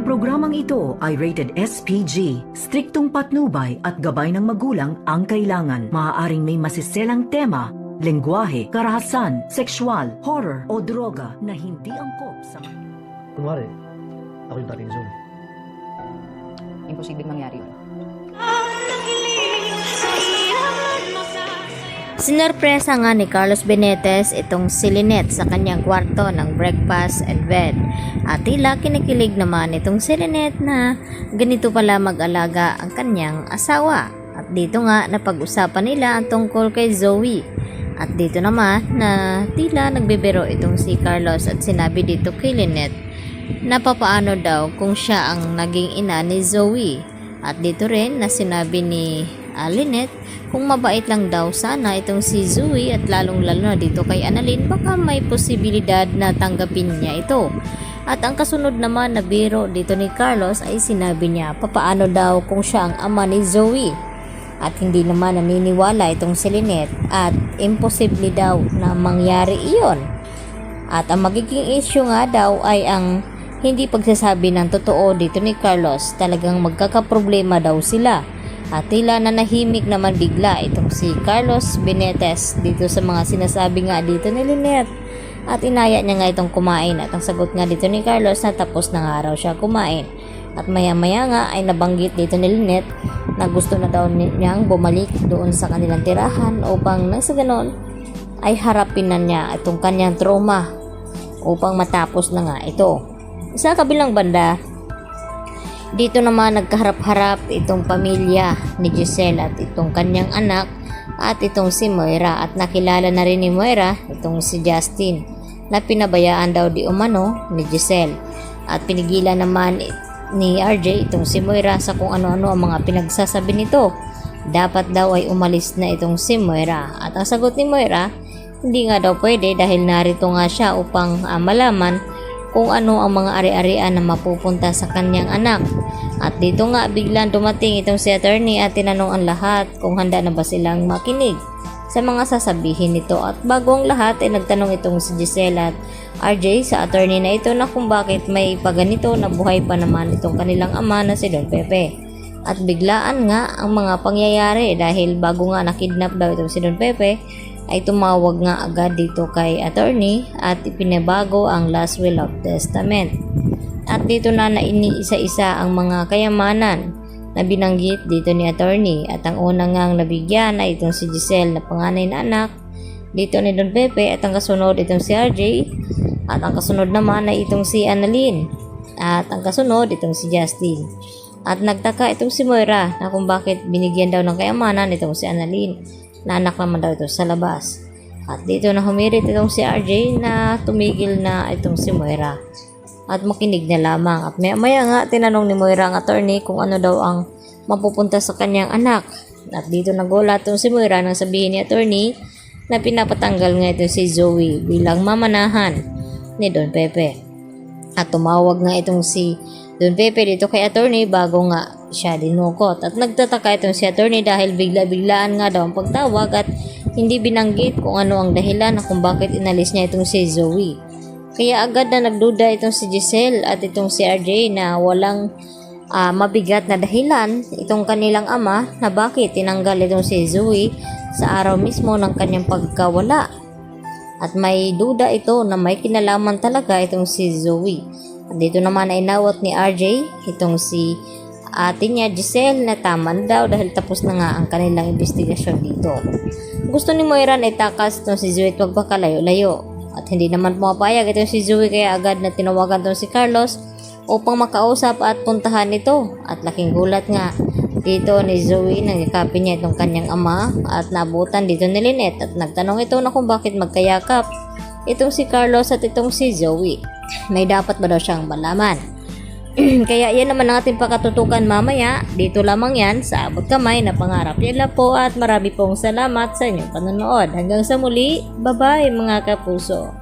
programang ito ay rated SPG. Striktong patnubay at gabay ng magulang ang kailangan. Maaaring may masiselang tema, lengguwahe, karahasan, sexual, horror o droga na hindi angkop sa... Kunwari, ako yung dating Zoe. Imposibleng mangyari yun. Sinorpresa nga ni Carlos Benitez itong si Lynette sa kanyang kwarto ng breakfast and bed. At tila kinikilig naman itong si Lynette na ganito pala mag-alaga ang kanyang asawa. At dito nga napag-usapan nila ang tungkol kay Zoe. At dito naman na tila nagbibiro itong si Carlos at sinabi dito kay Lynette na papaano daw kung siya ang naging ina ni Zoe. At dito rin na sinabi ni Lynette kung mabait lang daw sana itong si Zoe at lalong lalo na dito kay Annalyn baka may posibilidad na tanggapin niya ito. At ang kasunod naman na biro dito ni Carlos ay sinabi niya papaano daw kung siya ang ama ni Zoe. At hindi naman naniniwala itong si Lynette at imposible daw na mangyari iyon. At ang magiging issue nga daw ay ang hindi pagsasabi ng totoo dito ni Carlos. Talagang magkakaproblema daw sila. At tila na nahimik naman bigla itong si Carlos Benitez dito sa mga sinasabi nga dito ni Lynette. At inaya niya nga itong kumain at ang sagot nga dito ni Carlos na tapos na nga raw siya kumain. At maya maya nga ay nabanggit dito ni Lynette na gusto na daw niyang bumalik doon sa kanilang tirahan upang nang sa ganon ay harapin na niya itong kanyang trauma upang matapos na nga ito. Sa kabilang banda, dito naman nagkaharap-harap itong pamilya ni Giselle at itong kanyang anak at itong si Moira at nakilala na rin ni Moira itong si Justin na pinabayaan daw di umano ni Giselle at pinigilan naman ni RJ itong si Moira sa kung ano-ano ang mga pinagsasabi nito. Dapat daw ay umalis na itong si Moira at ang sagot ni Moira hindi nga daw pwede dahil narito nga siya upang malaman kung ano ang mga ari-arian na mapupunta sa kanyang anak. At dito nga biglang dumating itong si attorney at tinanong ang lahat kung handa na ba silang makinig sa mga sasabihin nito. At bago ang lahat ay nagtanong itong si Giselle at RJ sa attorney na ito na kung bakit may paganito na buhay pa naman itong kanilang ama na si Don Pepe. At biglaan nga ang mga pangyayari dahil bago nga nakidnap daw itong si Don Pepe ay tumawag nga agad dito kay attorney at ipinabago ang last will of testament. At dito na iniisa-isa ang mga kayamanan na binanggit dito ni attorney at ang unang ngang nabigyan ay itong si Giselle na panganay na anak dito ni Don Pepe at ang kasunod itong si RJ at ang kasunod naman ay itong si Annalyn at ang kasunod itong si Justin. At nagtaka itong si Moira na kung bakit binigyan daw ng kayamanan itong si Annalyn na anak naman daw ito sa labas. At dito na humirit itong si RJ na tumigil na itong si Moira at makinig na lamang. At maya nga tinanong ni Moira ang attorney kung ano daw ang mapupunta sa kanyang anak. At dito nagulat itong si Moira nang sabihin ni attorney na pinapatanggal nga ito si Zoe bilang mamanahan ni Don Pepe. At tumawag nga itong si Don Pepe dito kay attorney bago nga siya dinukot. At nagtataka itong si attorney dahil bigla-biglaan nga daw ang pagtawag at hindi binanggit kung ano ang dahilan na kung bakit inalis niya itong si Zoe. Kaya agad na nagduda itong si Giselle at itong si RJ na walang mabigat na dahilan itong kanilang ama na bakit tinanggal itong si Zoe sa araw mismo ng kanyang pagkawala. At may duda ito na may kinalaman talaga itong si Zoe. At dito naman ay nawat ni RJ itong si ate niya Giselle na tama daw dahil tapos na nga ang kanilang investigasyon dito. Gusto ni Moira na itakas itong si Zoe at wag pa kalayo-layo. At hindi naman pumapayag itong si Zoe kaya agad na tinawagan itong si Carlos upang makausap at puntahan ito. At laking gulat nga dito ni Zoe nang yakapin niya itong kanyang ama at nabutan dito ni Lynette at nagtanong ito na kung bakit magkayakap itong si Carlos at itong si Zoe. May dapat ba daw siyang malaman? Kaya yan naman ang ating pakatutukan mamaya. Dito lamang yan sa Abot Kamay na Pangarap. Yan lang po at marami pong salamat sa inyong panonood. Hanggang sa muli, bye-bye mga kapuso.